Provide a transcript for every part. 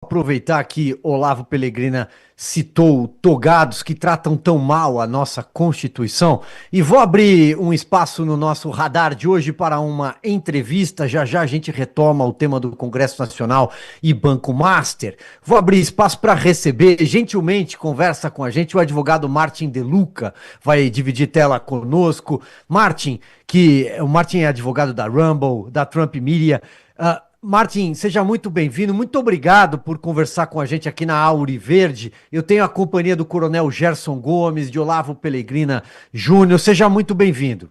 Aproveitar que Olavo Pellegrina citou togados que tratam tão mal a nossa Constituição e vou abrir um espaço no nosso radar de hoje para uma entrevista. Já já a gente retoma o tema do Congresso Nacional e Banco Master. Vou abrir espaço para receber, gentilmente conversa com a gente o advogado Martin De Luca, vai dividir tela conosco. O Martin é advogado da Rumble, da Trump Media. Martin, seja muito bem-vindo. Muito obrigado por conversar com a gente aqui na Auriverde. Eu tenho a companhia do Coronel Gerson Gomes, de Olavo Pellegrina Júnior. Seja muito bem-vindo.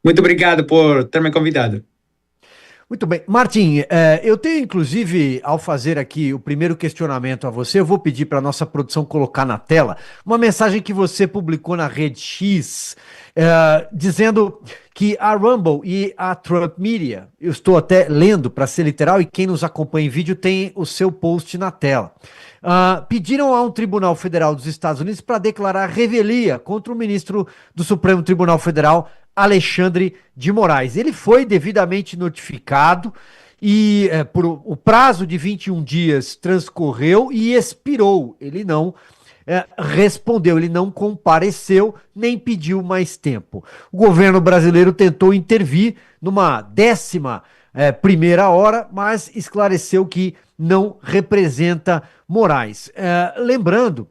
Muito obrigado por ter me convidado. Muito bem. Martin, eu tenho, inclusive, ao fazer aqui o primeiro questionamento a você, eu vou pedir para a nossa produção colocar na tela uma mensagem que você publicou na Rede X, dizendo que a Rumble e a Trump Media, eu estou até lendo para ser literal, e quem nos acompanha em vídeo tem o seu post na tela, pediram a um tribunal federal dos Estados Unidos para declarar revelia contra o ministro do Supremo Tribunal Federal, Alexandre de Moraes. Ele foi devidamente notificado e o prazo de 21 dias transcorreu e expirou. Ele não respondeu, ele não compareceu, nem pediu mais tempo. O governo brasileiro tentou intervir numa décima primeira hora, mas esclareceu que não representa Moraes. Lembrando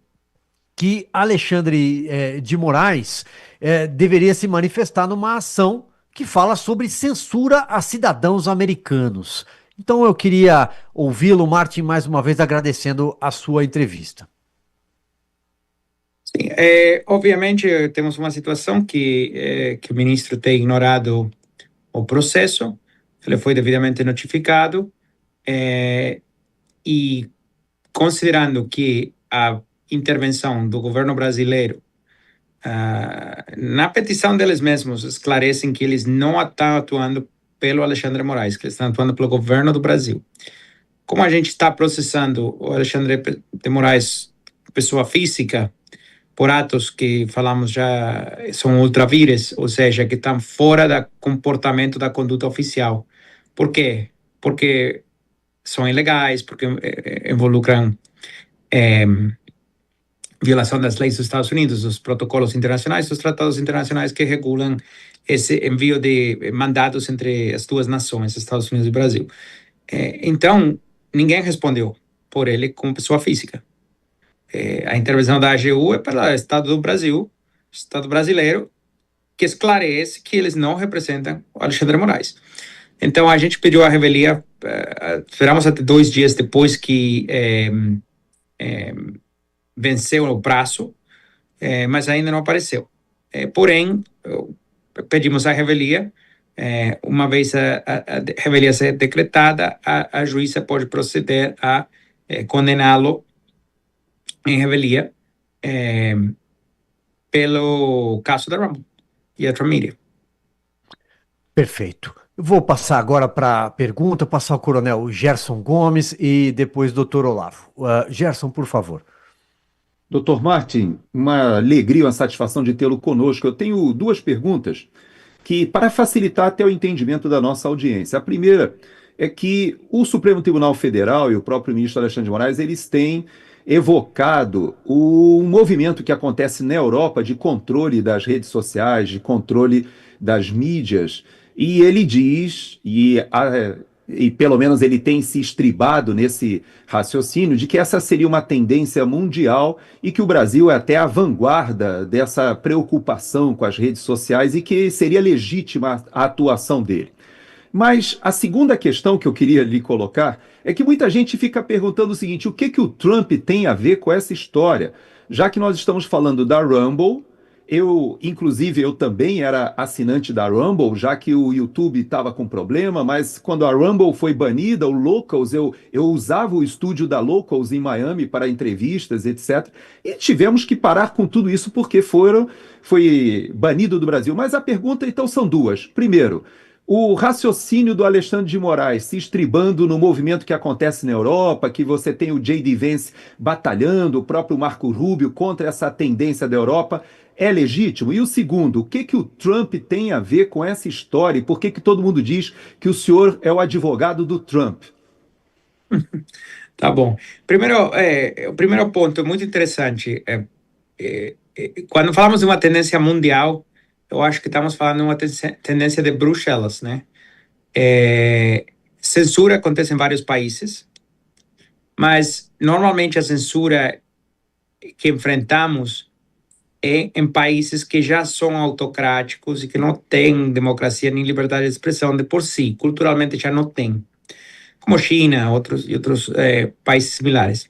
que Alexandre de Moraes deveria se manifestar numa ação que fala sobre censura a cidadãos americanos. Então eu queria ouvi-lo, Martin, mais uma vez agradecendo a sua entrevista. Sim, obviamente temos uma situação que o ministro tem ignorado o processo, ele foi devidamente notificado, e considerando que a intervenção do governo brasileiro, na petição deles mesmos, esclarecem que eles não estão atuando pelo Alexandre Moraes, que eles estão atuando pelo governo do Brasil. Como a gente está processando o Alexandre de Moraes, pessoa física, por atos que falamos já são ultravires, ou seja, que estão fora do comportamento da conduta oficial. Por quê? Porque são ilegais, porque involucram violação das leis dos Estados Unidos, dos protocolos internacionais, dos tratados internacionais que regulam esse envio de mandados entre as duas nações, Estados Unidos e Brasil. Então, ninguém respondeu por ele como pessoa física. A intervenção da AGU é para o Estado do Brasil, Estado brasileiro, que esclarece que eles não representam o Alexandre Moraes. Então, a gente pediu a revelia, esperamos até 2 dias depois que venceu o prazo, mas ainda não apareceu. Porém, pedimos a revelia. Uma vez a revelia ser decretada, a juíza pode proceder a condená-lo em revelia pelo caso da Rumble e a Trump Media. Perfeito. Eu vou passar agora para a pergunta, passar o coronel Gerson Gomes e depois o doutor Olavo. Gerson, por favor. Doutor Martin, uma alegria, uma satisfação de tê-lo conosco. Eu tenho 2 perguntas que, para facilitar até o entendimento da nossa audiência. A primeira é que o Supremo Tribunal Federal e o próprio ministro Alexandre de Moraes, eles têm evocado um movimento que acontece na Europa de controle das redes sociais, de controle das mídias, e ele diz, e pelo menos ele tem se estribado nesse raciocínio, de que essa seria uma tendência mundial e que o Brasil é até a vanguarda dessa preocupação com as redes sociais e que seria legítima a atuação dele. Mas a segunda questão que eu queria lhe colocar é que muita gente fica perguntando o seguinte: o que o Trump tem a ver com essa história? Já que nós estamos falando da Rumble, inclusive, eu também era assinante da Rumble, já que o YouTube estava com problema, mas quando a Rumble foi banida, o Locals, eu usava o estúdio da Locals em Miami para entrevistas, etc. E tivemos que parar com tudo isso porque foi banido do Brasil. Mas a pergunta, então, são 2. Primeiro, o raciocínio do Alexandre de Moraes se estribando no movimento que acontece na Europa, que você tem o J.D. Vance batalhando, o próprio Marco Rubio contra essa tendência da Europa, é legítimo? E o segundo, o que o Trump tem a ver com essa história? E por que todo mundo diz que o senhor é o advogado do Trump? Tá bom. Primeiro, o primeiro ponto muito interessante. Quando falamos de uma tendência mundial, eu acho que estamos falando de uma tendência de Bruxelas, né? Censura acontece em vários países, mas normalmente a censura que enfrentamos é em países que já são autocráticos e que não têm democracia nem liberdade de expressão de por si, culturalmente já não tem, como China e outros países similares.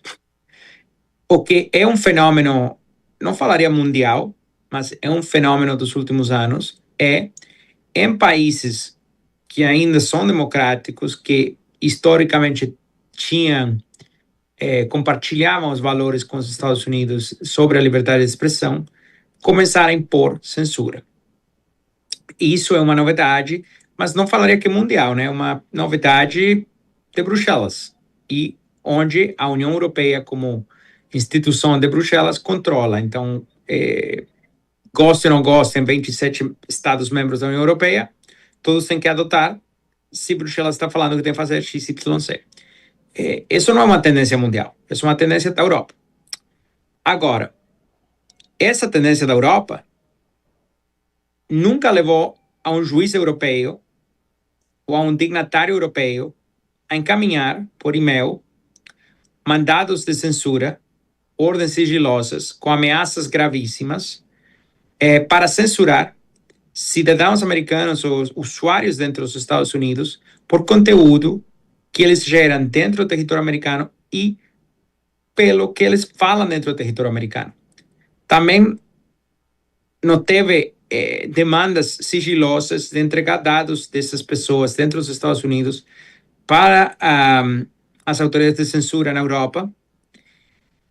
O que é um fenômeno, não falaria mundial, mas é um fenômeno dos últimos anos, em países que ainda são democráticos, que historicamente tinham, compartilhavam os valores com os Estados Unidos sobre a liberdade de expressão, começaram a impor censura. Isso é uma novidade, mas não falaria que é mundial, né? É uma novidade de Bruxelas, e onde a União Europeia, como instituição de Bruxelas, controla. Então, gostem ou não gostem, 27 Estados-membros da União Europeia, todos têm que adotar se Bruxelas está falando que tem que fazer X, Y, Z. Isso não é uma tendência mundial, isso é uma tendência da Europa. Agora, essa tendência da Europa nunca levou a um juiz europeu ou a um dignatário europeu a encaminhar por e-mail mandados de censura, ordens sigilosas, com ameaças gravíssimas, para censurar cidadãos americanos ou usuários dentro dos Estados Unidos por conteúdo que eles geram dentro do território americano e pelo que eles falam dentro do território americano. Também não teve demandas sigilosas de entregar dados dessas pessoas dentro dos Estados Unidos para as autoridades de censura na Europa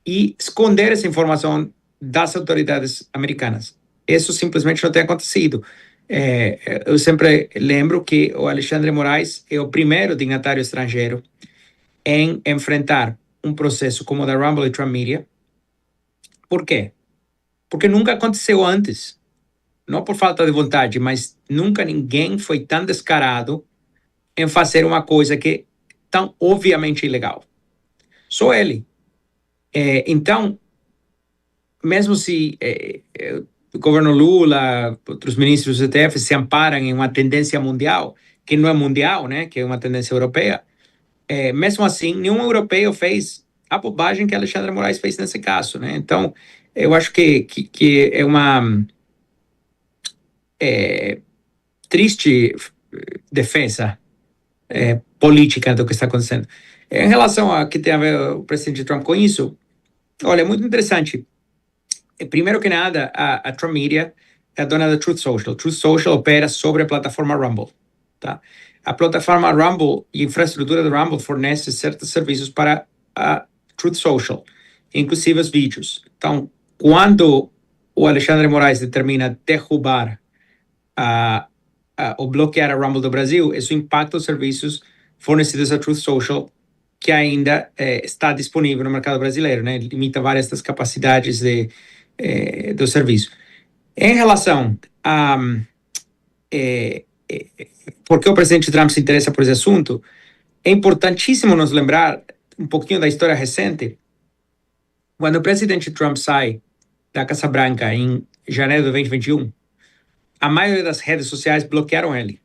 e esconder essa informação das autoridades americanas. Isso simplesmente não tem acontecido. Eu sempre lembro que o Alexandre Moraes é o primeiro dignatário estrangeiro em enfrentar um processo como o da Rumble e Trump Media. Por quê? Porque nunca aconteceu antes. Não por falta de vontade, mas nunca ninguém foi tão descarado em fazer uma coisa que é tão obviamente ilegal. Só ele. Então, mesmo se o governo Lula, outros ministros do STF se amparam em uma tendência mundial, que não é mundial, né, que é uma tendência europeia, mesmo assim, nenhum europeu fez a bobagem que Alexandre Moraes fez nesse caso, né? Então, eu acho que é uma triste defesa política do que está acontecendo. Em relação a que tem a ver o presidente Trump com isso, olha, é muito interessante. Primeiro que nada, a Trump Media é a dona da Truth Social. Truth Social opera sobre a plataforma Rumble. Tá? A plataforma Rumble e a infraestrutura do Rumble fornece certos serviços para a Truth Social, inclusive os vídeos. Então, quando o Alexandre Moraes determina derrubar ou bloquear a Rumble do Brasil, isso impacta os serviços fornecidos à Truth Social, que ainda está disponível no mercado brasileiro, né? Limita várias das capacidades do serviço. Em relação a por que o presidente Trump se interessa por esse assunto, é importantíssimo nos lembrar um pouquinho da história recente. Quando o presidente Trump sai da Casa Branca em janeiro de 2021, a maioria das redes sociais bloquearam ele,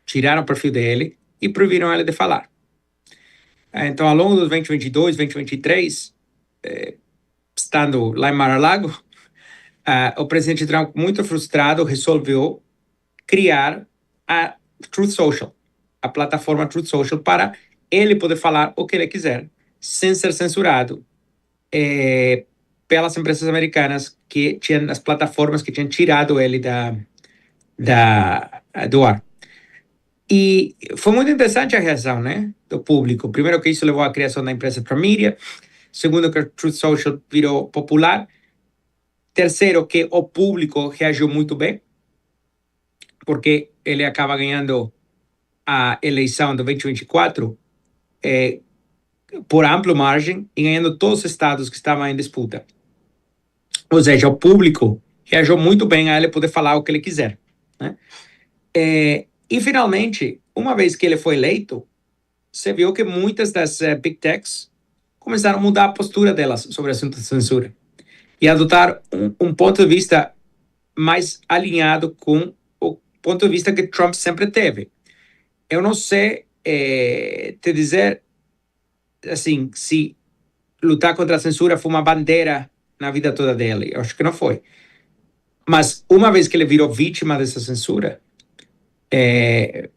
tiraram o perfil dele e proibiram ele de falar. Então, ao longo dos 2022, 2023, estando lá em Mar-a-Lago, o presidente Trump, muito frustrado, resolveu criar a Truth Social, a plataforma Truth Social, para ele poder falar o que ele quiser, sem ser censurado pelas empresas americanas que tinham as plataformas que tinham tirado ele do ar. E foi muito interessante a reação, né, do público. Primeiro, que isso levou à criação da empresa Trump Media. Segundo, que a Truth Social virou popular. Terceiro, que o público reagiu muito bem, porque ele acaba ganhando a eleição de 2024 por ampla margem e ganhando todos os estados que estavam em disputa. Ou seja, o público reagiu muito bem a ele poder falar o que ele quiser, né? E, finalmente, uma vez que ele foi eleito, você viu que muitas das Big Techs começaram a mudar a postura delas sobre o assunto de censura e adotar um ponto de vista mais alinhado com o ponto de vista que Trump sempre teve. Eu não sei te dizer assim, se lutar contra a censura foi uma bandeira na vida toda dele. Eu acho que não foi. Mas uma vez que ele virou vítima dessa censura,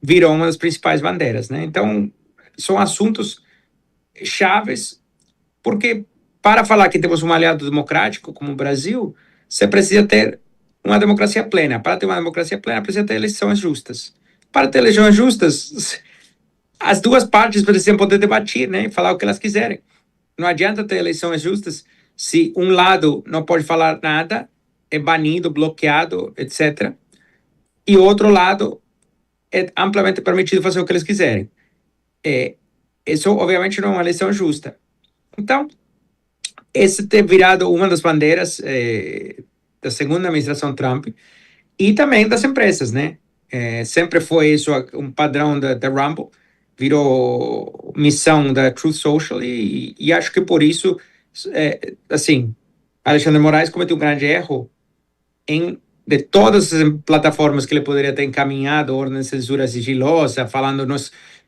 virou uma das principais bandeiras, né? Então, são assuntos chaves, porque para falar que temos um aliado democrático como o Brasil, você precisa ter uma democracia plena. Para ter uma democracia plena, precisa ter eleições justas. Para ter eleições justas, as duas partes precisam poder debater, né? E falar o que elas quiserem. Não adianta ter eleições justas se um lado não pode falar nada, é banido, bloqueado, etc. E o outro lado é amplamente permitido fazer o que eles quiserem. Isso, obviamente, não é uma eleição justa. Então, esse tem virado uma das bandeiras da segunda administração Trump e também das empresas, né? Sempre foi isso um padrão da Rumble, virou missão da Truth Social e acho que por isso, assim, Alexandre Moraes cometeu um grande erro de todas as plataformas que ele poderia ter encaminhado ordem de censura sigilosa, falando,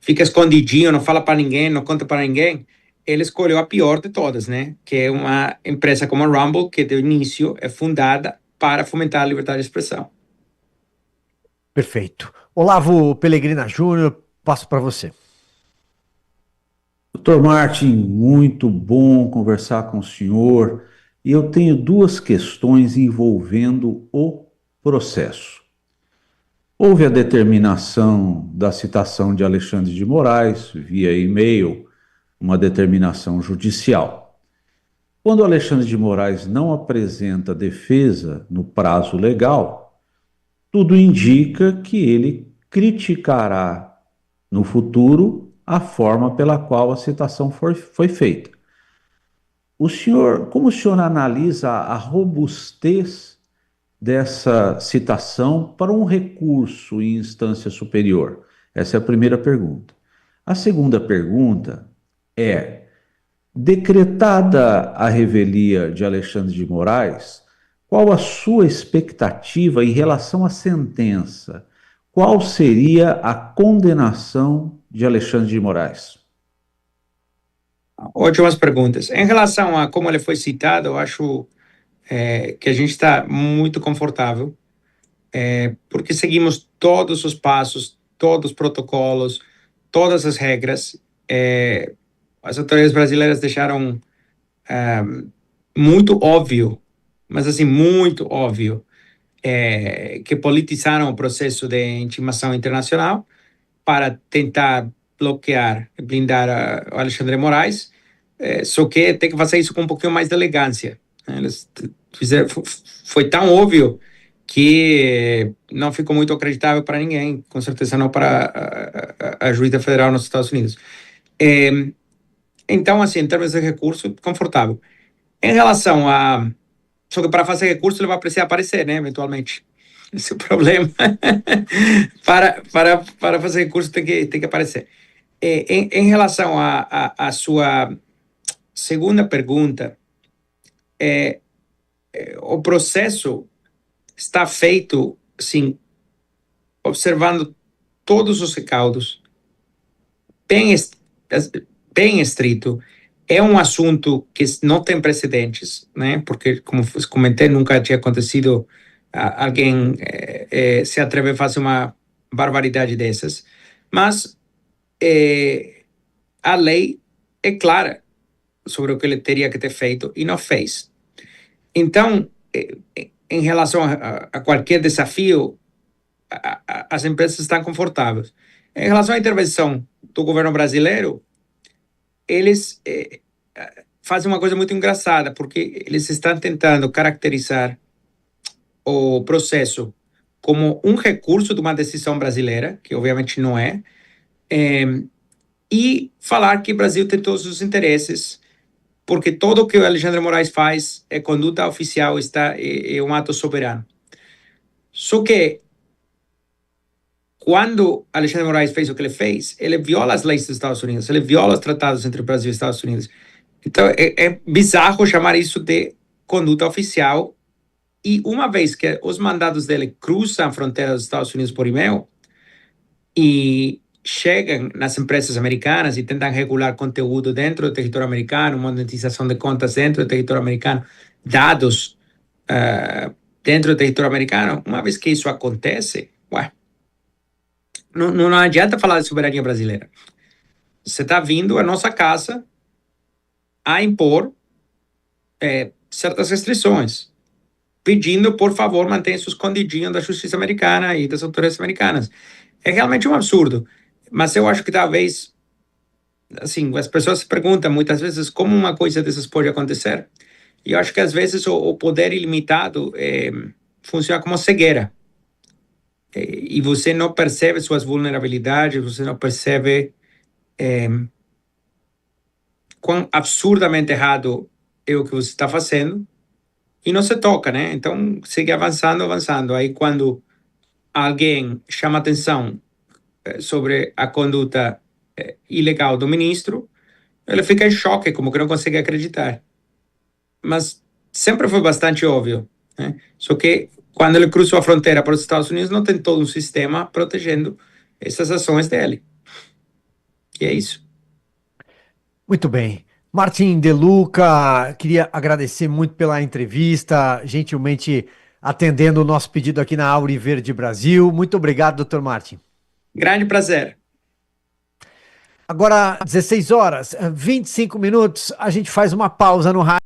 fica escondidinho, não fala para ninguém, não conta para ninguém. Ele escolheu a pior de todas, né? Que é uma empresa como a Rumble, que de início é fundada para fomentar a liberdade de expressão. Perfeito. Olavo Pelegrina Júnior, passo para você. Doutor Martin, muito bom conversar com o senhor. E eu tenho duas questões envolvendo o processo. Houve a determinação da citação de Alexandre de Moraes, via e-mail, uma determinação judicial. Quando Alexandre de Moraes não apresenta defesa no prazo legal, tudo indica que ele criticará no futuro a forma pela qual a citação foi feita. Como o senhor analisa a robustez dessa citação para um recurso em instância superior? Essa é a primeira pergunta. A segunda pergunta é: decretada a revelia de Alexandre de Moraes, qual a sua expectativa em relação à sentença? Qual seria a condenação de Alexandre de Moraes? Ótimas perguntas. Em relação a como ele foi citado, eu acho que a gente está muito confortável, porque seguimos todos os passos, todos os protocolos, todas as regras. As autoridades brasileiras deixaram muito óbvio, mas assim, muito óbvio, que politizaram o processo de intimação internacional para tentar bloquear, blindar o Alexandre Moraes, só que tem que fazer isso com um pouquinho mais de elegância. Eles fizeram, foi tão óbvio que não ficou muito acreditável para ninguém, com certeza não para a juíza federal nos Estados Unidos. Então, assim, em termos de recurso, confortável. Em relação a... Só que para fazer recurso ele vai precisar aparecer, né, eventualmente. Esse é o problema. para fazer recurso tem que aparecer. Em relação à sua segunda pergunta, o processo está feito, sim, observando todos os recaudos, bem estrito. É um assunto que não tem precedentes, né? Porque, como comentei, nunca tinha acontecido alguém se atrever a fazer uma barbaridade dessas. Mas a lei é clara sobre o que ele teria que ter feito e não fez. Então, em relação a qualquer desafio, as empresas estão confortáveis. Em relação à intervenção do governo brasileiro, eles fazem uma coisa muito engraçada, porque eles estão tentando caracterizar o processo como um recurso de uma decisão brasileira, que obviamente não é, e falar que o Brasil tem todos os interesses, porque tudo o que o Alexandre Moraes faz é conduta oficial, é um ato soberano. Só que, quando Alexandre Moraes fez o que ele fez, ele viola as leis dos Estados Unidos, ele viola os tratados entre o Brasil e os Estados Unidos. Então, é bizarro chamar isso de conduta oficial. E uma vez que os mandados dele cruzam a fronteira dos Estados Unidos por e-mail e chegam nas empresas americanas e tentam regular conteúdo dentro do território americano, monetização de contas dentro do território americano, dados dentro do território americano, uma vez que isso acontece, não adianta falar de soberania brasileira. Você está vindo à nossa casa a impor certas restrições, pedindo, por favor, mantenha isso escondidinho da justiça americana e das autoridades americanas. É realmente um absurdo, mas eu acho que talvez, assim, as pessoas se perguntam muitas vezes como uma coisa dessas pode acontecer, e eu acho que às vezes o poder ilimitado funciona como cegueira, e você não percebe suas vulnerabilidades, você não percebe quão absurdamente errado é o que você está fazendo, e não se toca, né? Então, segue avançando, avançando. Aí, quando alguém chama atenção sobre a conduta ilegal do ministro, ele fica em choque, como que não consegue acreditar. Mas sempre foi bastante óbvio, né? Só que quando ele cruzou a fronteira para os Estados Unidos, não tem todo um sistema protegendo essas ações dele. E é isso. Muito bem. Martim De Luca, queria agradecer muito pela entrevista, gentilmente atendendo o nosso pedido aqui na Auriverde Brasil. Muito obrigado, doutor Martim. Grande prazer. Agora, 16 horas, 25 minutos, a gente faz uma pausa no rádio.